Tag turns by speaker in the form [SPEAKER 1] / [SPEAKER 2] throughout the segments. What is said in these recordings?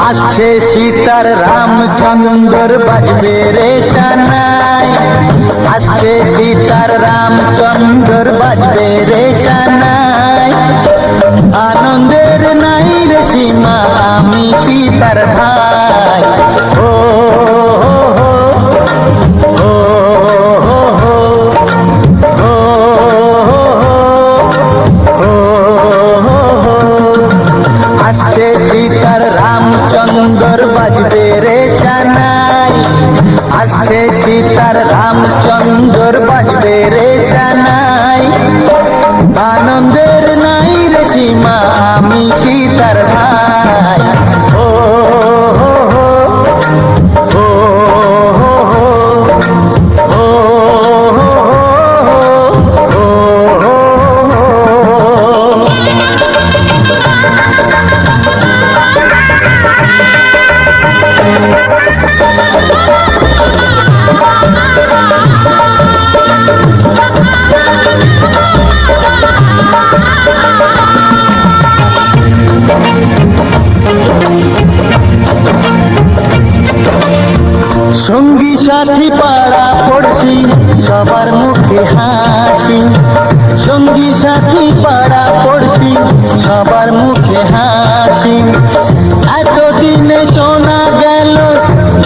[SPEAKER 1] আসছে সীতার রামচন্দ্র বাজবে রে সানাই, আসছে সীতার রামচন্দ্র বাজবে রে সানাই। আনন্দের নাই রে সীমা আমি সীতার ভাই। ও আসছে সীতার রামচন্দ্র বাজবে রে সানাই, আসছে সীতার রামচন্দ্র বাজবে রে সানাই। আনন্দের নাই রে সীমা আমি সীতার ভাই। ও সঙ্গী সাথী পাড়া পড়শি সবার মুখে হাসি, সঙ্গী সাথী পাড়া পড়শি সবার মুখে হাসি। এতদিনে শোনা গেল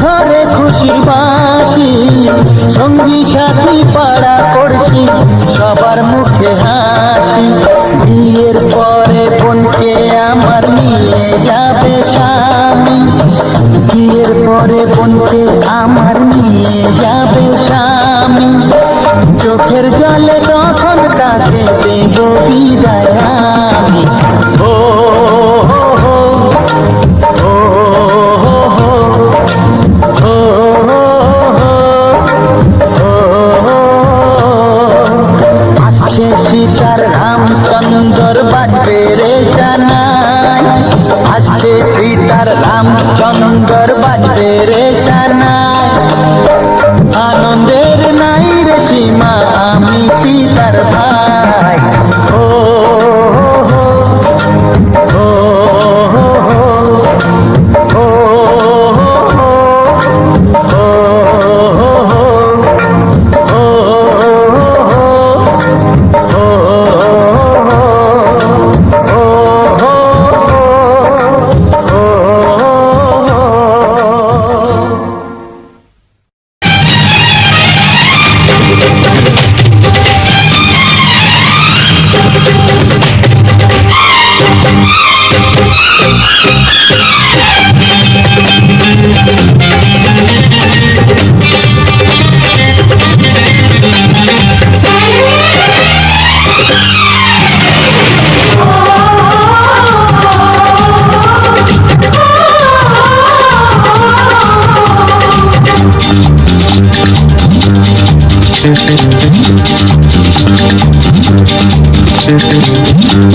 [SPEAKER 1] ঘরে খুশির বাঁশি, সঙ্গী সাথী পাড়া পড়শি সবার মুখে হাসি। বিয়ের পরে বোনকে আমার নিয়ে যাবে স্বামী, বিয়ের পরে বোনকে আমার নিয়ে যাবে স্বামী। চোখের জলে তখন তাকে দেব বিদায় আমি। ও আসছে সীতার রামচন্দ্র বাজবে রে সানাই, আসছে সীতার রামচন্দ্র বাজবে রে সানাই। আনন্দের নাই রে সীমা আমি সীতার ভাই। ও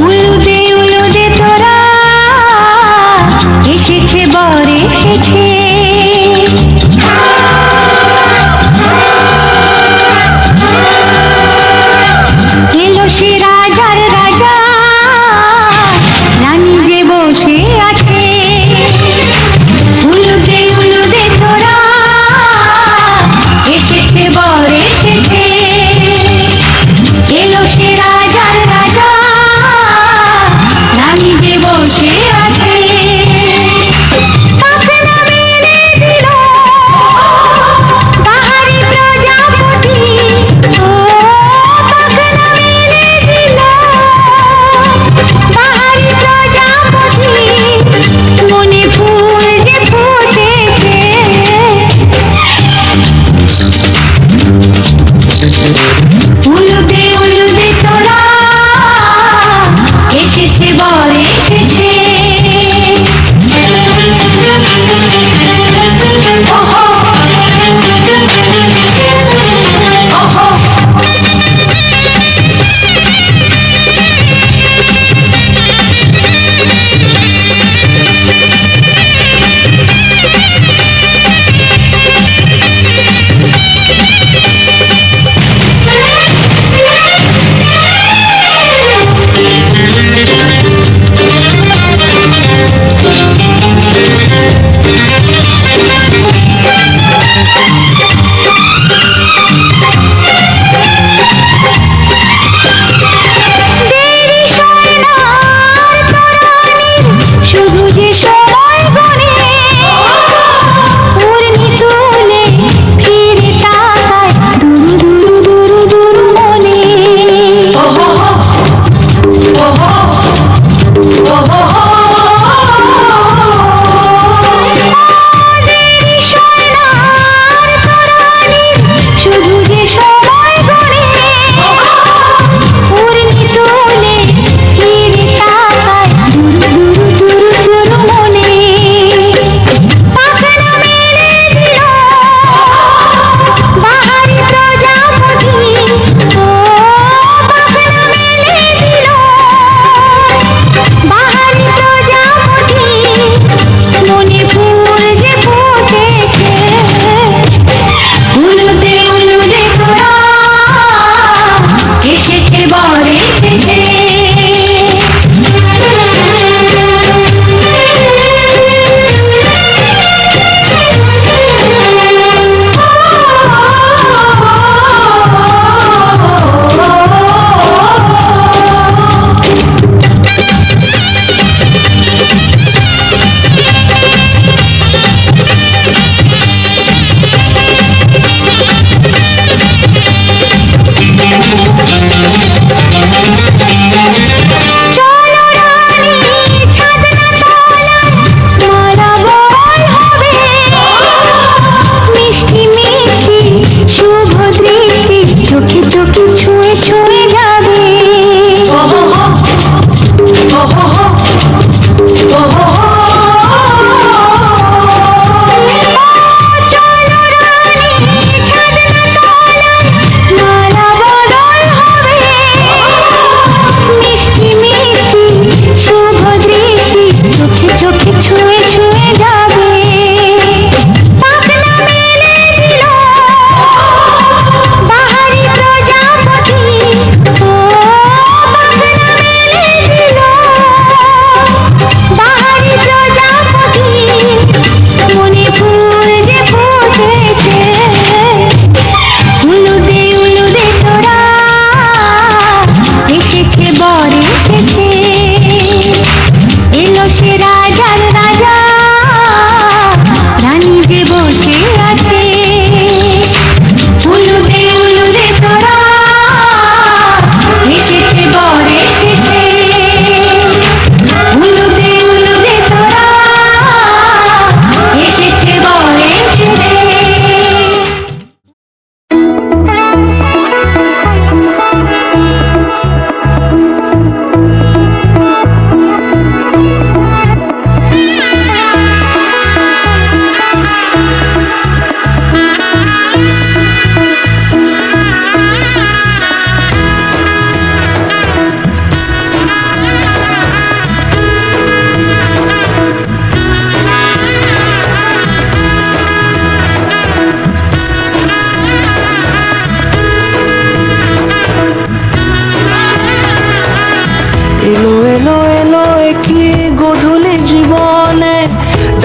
[SPEAKER 2] উলুদে উলুদে তোরা এসেছে বর এসেছে, এলো সে রাজার রাজা রানী যে বসে আছে। উলুদে উলুদে তোরা এসেছে বর এসেছে, এলো সে রাজার রাজা রানী যে বসে আছে। কাক নামে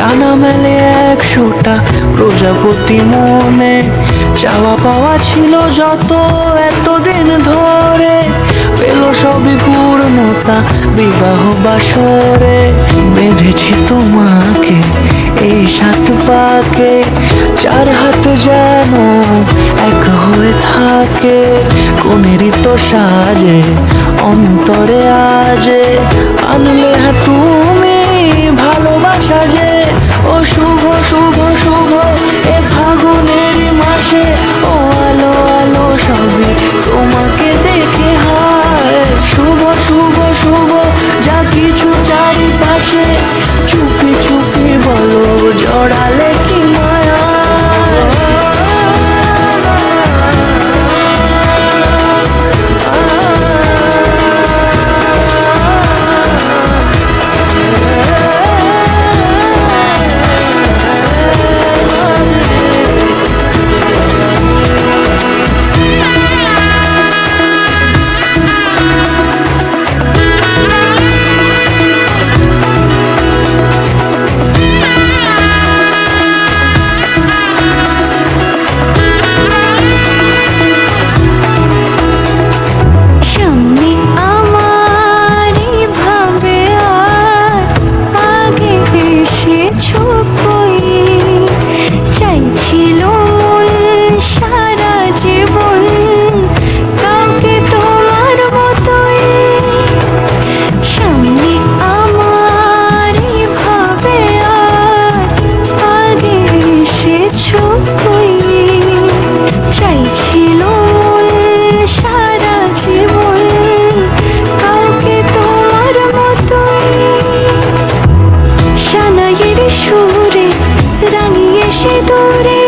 [SPEAKER 3] ডানা মেলে 100টা প্রজাপতি মনে, চাওয়া পাওয়া ছিল যত এতদিন ধরে, পেল সবই পূর্ণতা বিবাহ বাসরে। বেঁধেছি তোমাকে এই 7 পাকে, 4 হাত যেন এক হয়ে থাকে। কোনেরই তো সাজে অন্তরে আজে, আনলে তুমি ভালোবাসা যে। ও শুভ শুভ শুভ এ ফাগুনের মাসে, ও আলো আলো সবে তোমাকে দেখে হায়। শুভ শুভ শুভ যা কিছু চারিপাশে, চুপি চুপি বলো জড়ালে কি মায়া।
[SPEAKER 2] সামনে আমারই ভাবে আর আগে এসেছো কই, চাইছিল মন সারা জীবন কাউকে তোমার মতোই। সামনে আমারই ভাবে আর আগে এসেছো কই, চাইছিল মন সারা জীবন কাউকে তোমার মতোই। সানাইয়ের সুরে রাঙিয়ে সে দূরে,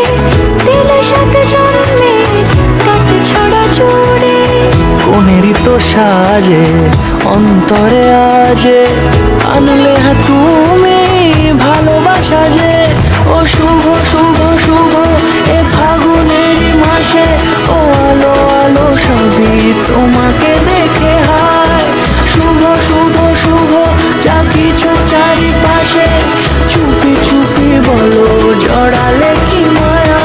[SPEAKER 2] দিলে 7 জন্মের কাট ছড়া জোড়ে।
[SPEAKER 3] কোনেরই তো সাজে অন্তরে আজে, আনলে তুমি ভালোবাসা যে। ও শুভ শুভ শুভ এ ফাগুনের মাসে, ও আলো আলো সবই তোমাকে দেখে হায়। শুভ শুভ শুভ যা কিছু চারিপাশে, চুপি চুপি বলো জড়ালে কি মায়া।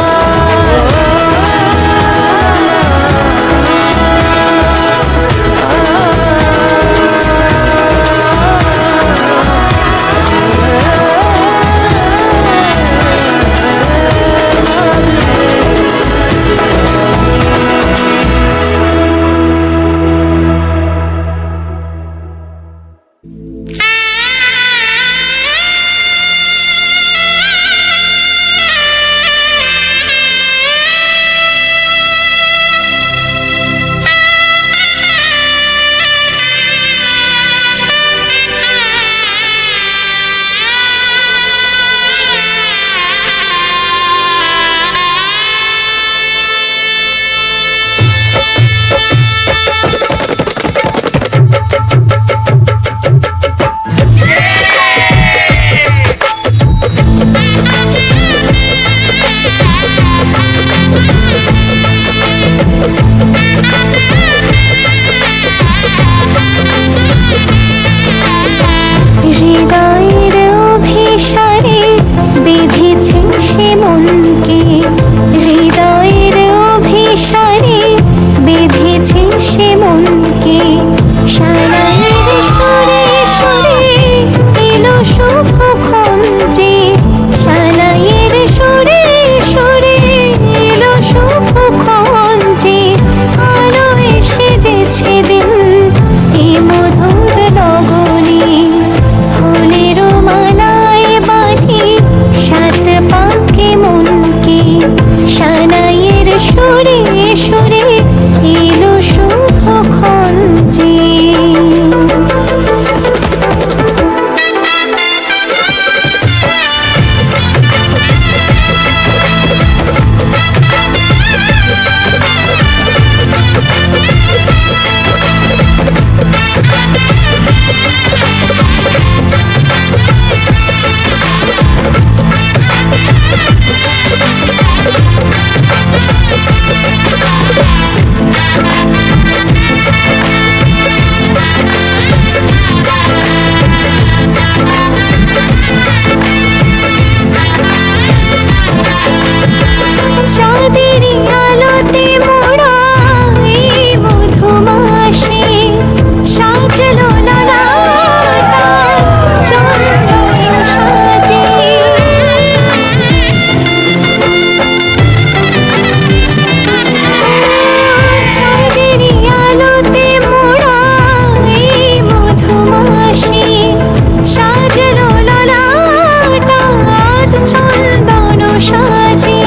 [SPEAKER 2] সাজে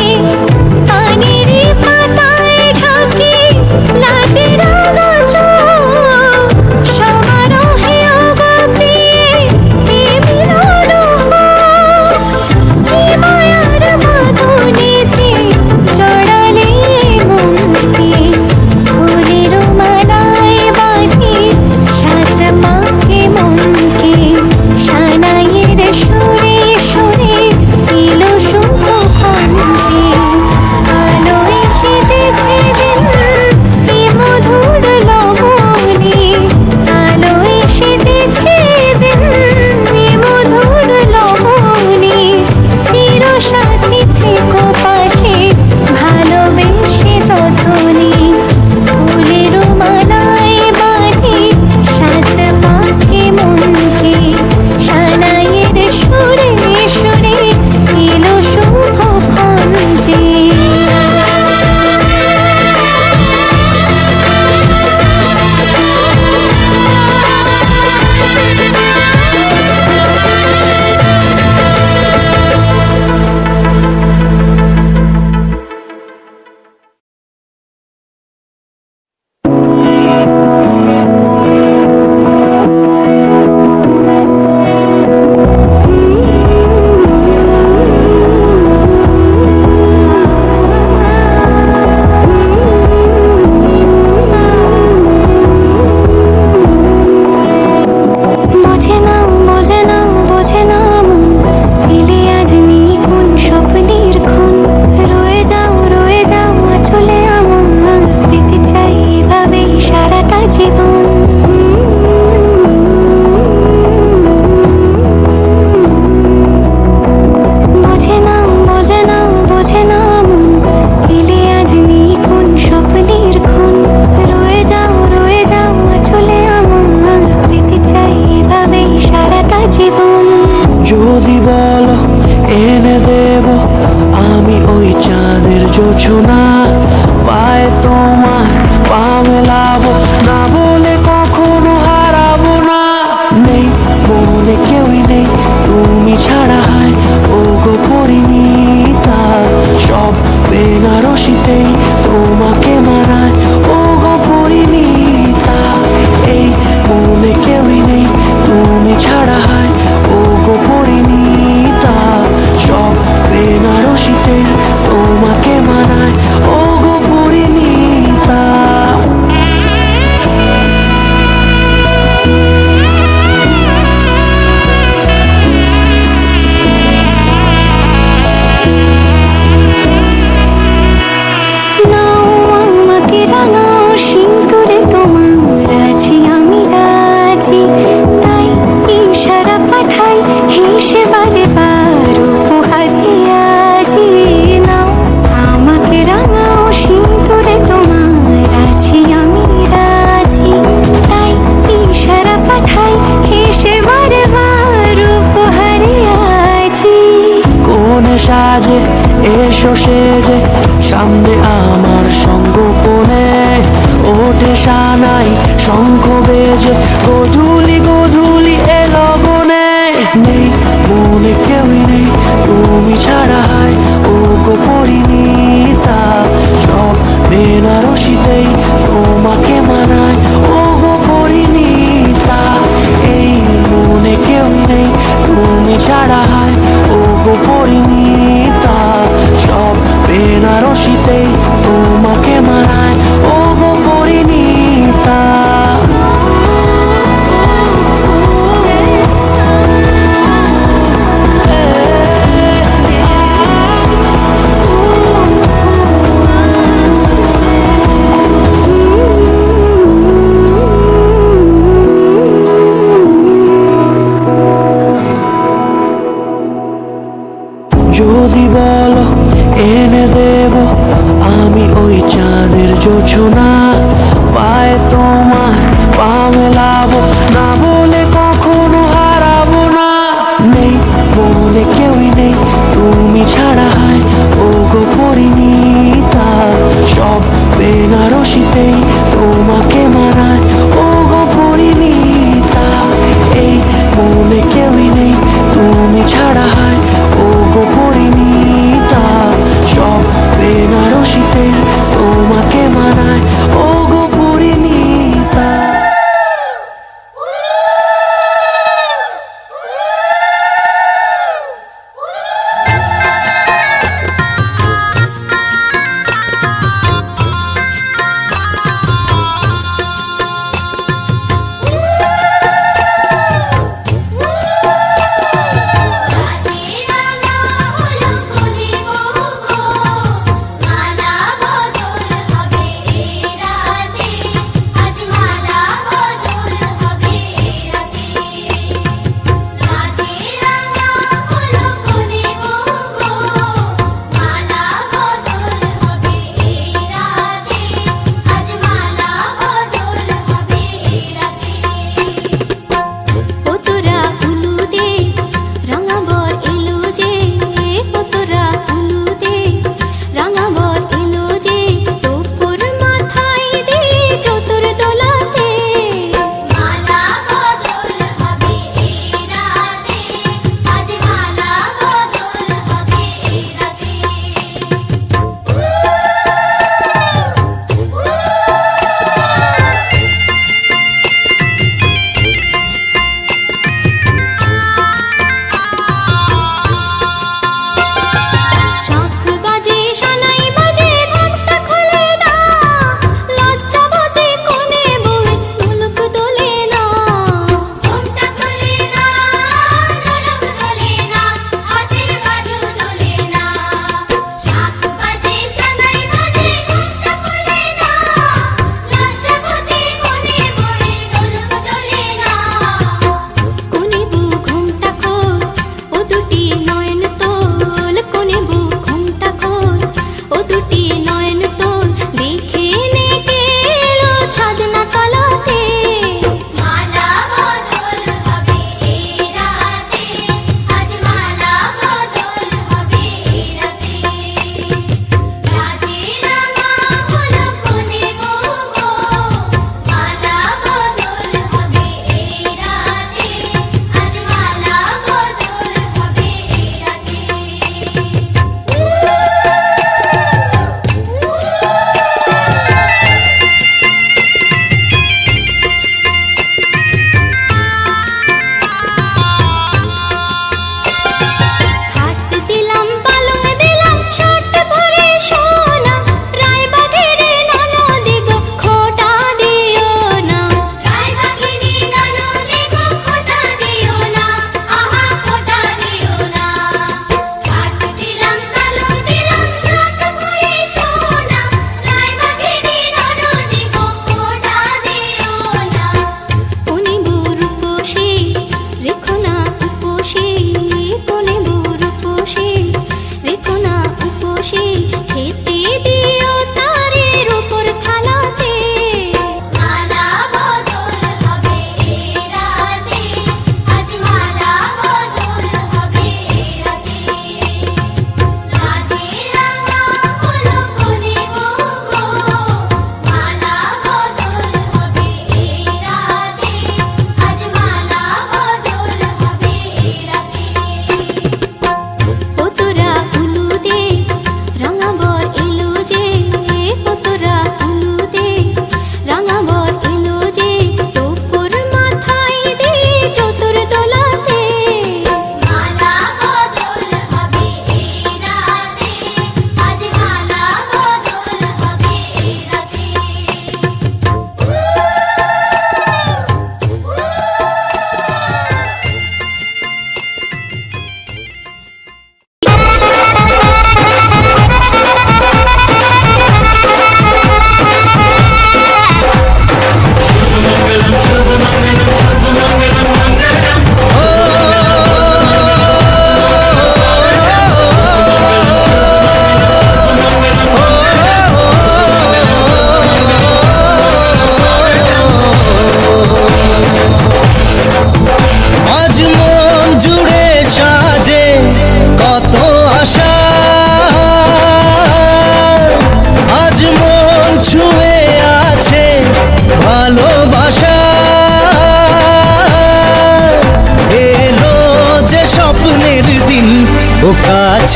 [SPEAKER 2] পানির পাতায় ঢাকি লাজে রাঙা চোখ সমারোহে ওগো প্রিয়ে এ মিলন হোক কি মায়ার বাঁধনে যে জড়ালে মনকে ফুলের মালায় বাঁধি সাত পাকে মনকে সানাইয়ের সুরে সুরে এলো শুভ কঞ্জে আলোয় সেজেছে দিন এ মধুর লবণে আলোয় সেজেছে দিন এ মধুর লবণে চির সাথী থেকো পাশে ভালোবেসে যতনে ফুলের মালায় বাঁধি সাত পাকে মনকে সানাইয়ের সুরে সুরে এলো শুভ কঞ্জে বোঝে না বোঝে না বোঝে না মন এলে আজ নেই কোন স্বপ্নের ক্ষণ রয়ে যাও চলে আমার পেতে চাই এভাবেই সারাটা জীবন বোঝে না বোঝে না বোঝে না মন এলে আজ নেই কোন স্বপ্নের ক্ষণ রয়ে যাও চলে আমার পেতে চাই এভাবেই সারাটা জীবন
[SPEAKER 3] যদি বলো এনে দেব আমি ওই চাঁদের জোছনা পায়ে তোমার পা মেলাবো না বলে কখনো হারাবো না নেই মনে কেউই নেই তুমি ছাড়া হয় ও গো পরিণীতা সব বেনারসিতেই তোমাকে মানায় ও গো পরিণীতা এই মনে কেউই নেই তুমি ছাড়া হয় ও গো পরিণীতা সব বেনারসিতেই তোমাকে মানায় ও গো পরিণীতা
[SPEAKER 2] নাও আমাকে রাঙাও সিঁদুরে তোমার আছি আমি রাজি তাই ইশারা পাঠাই হেসে বারে বার উপহারে আজি নাও আমাকে রাঙাও সিঁদুরে তোমার আছি আমি রাজি তাই ইশারা পাঠাই হেসে বারে বার উপহারে আজি
[SPEAKER 3] কোন সাজে এসো সেজে সামনে আমার সঙ্গোপনে ওঠে সানাই শঙ্খ বেজে গধূলি গধূলি এ লগনে নেই মনে কেউই নেই তুমি ছাড়া হয় ও গো পরিণীতা সব বেনারসিতেই তোমাকে মানায় ও গো পরিণীতা এই মনে কেউই নেই তুমি ছাড়া হয় ও গো পরিণীতা সব বেনারসিতেই তোমাকে মানায় ও গো পরিণীতা যদি বলো এনে দেব আমি ওই চাঁদের জোছনা পায়ে তোমার পা মেলাবো না বলে কখনো হারাবো না নেই মনে কেউই নেই তুমি ছাড়া হয় ও গো পরিণীতা সব বেনারসিতেই তোমাকে মানায় ও গো পরিণীতা এই মনে কেউই নেই তুমি ছাড়া হয় ও গো পরিণীতা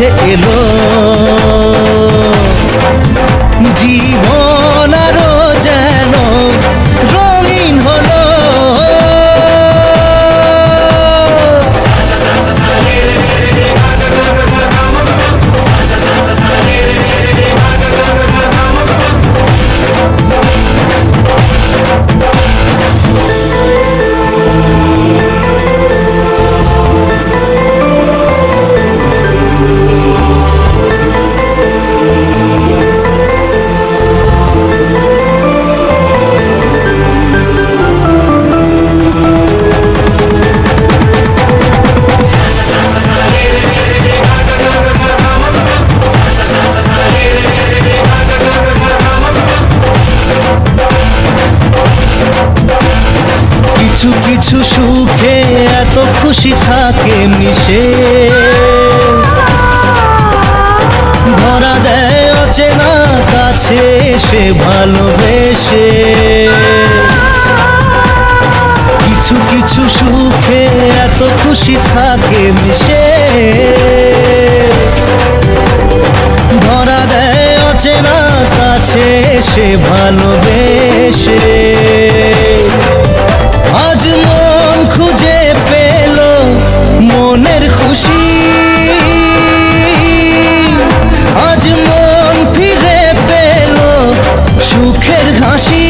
[SPEAKER 1] কাছে এলো জীবন আরো যেন রঙিন হলো কিছু কিছু সুখে এত খুশি থাকে মিশে ধরা দেয় অচেনা কাছে সে ভালোবেসে কিছু কিছু সুখে এত খুশি থাকে মিশে ধরা দেয় অচেনা কাছে সে ভালোবেসে আজ মন খুঁজে পেল মনের খুশি আজ মন ফিরে পেল সুখের হাসি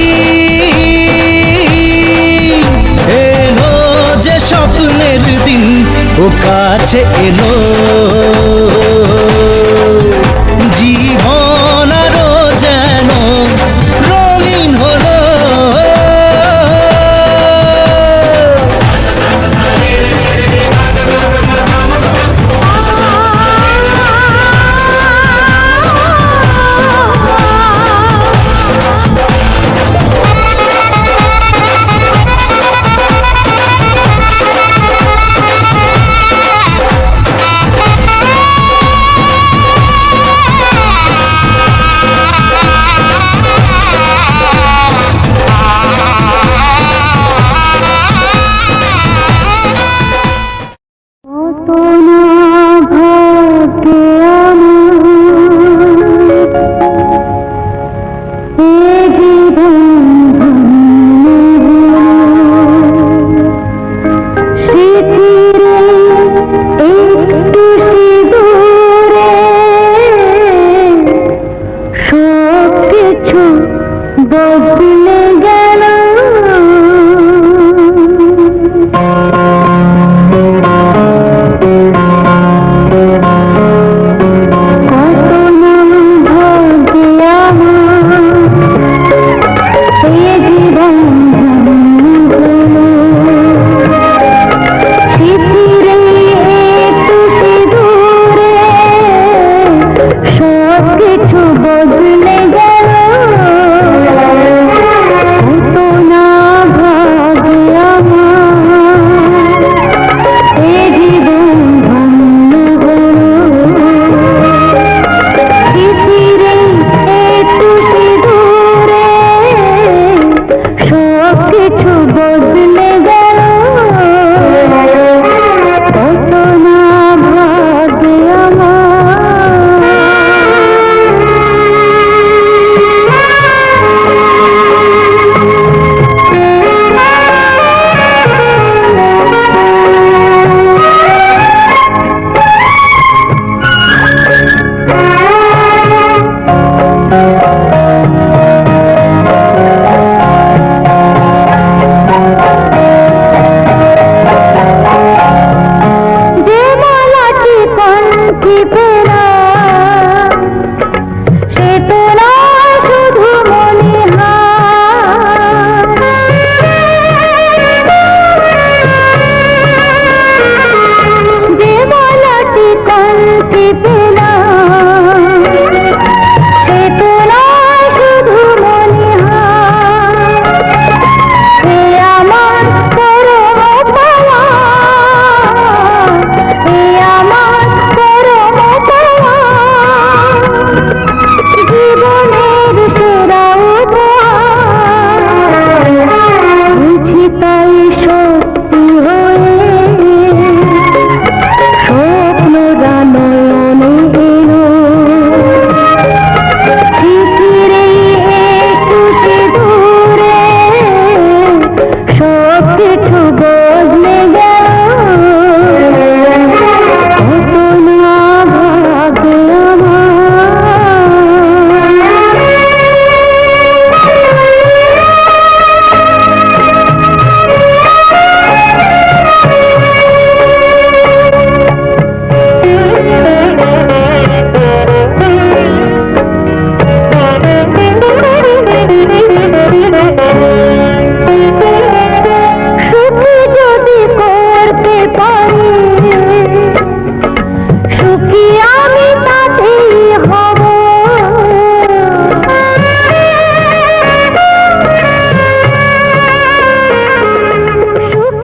[SPEAKER 1] এলো যে স্বপ্নের দিন ও কাছে এলো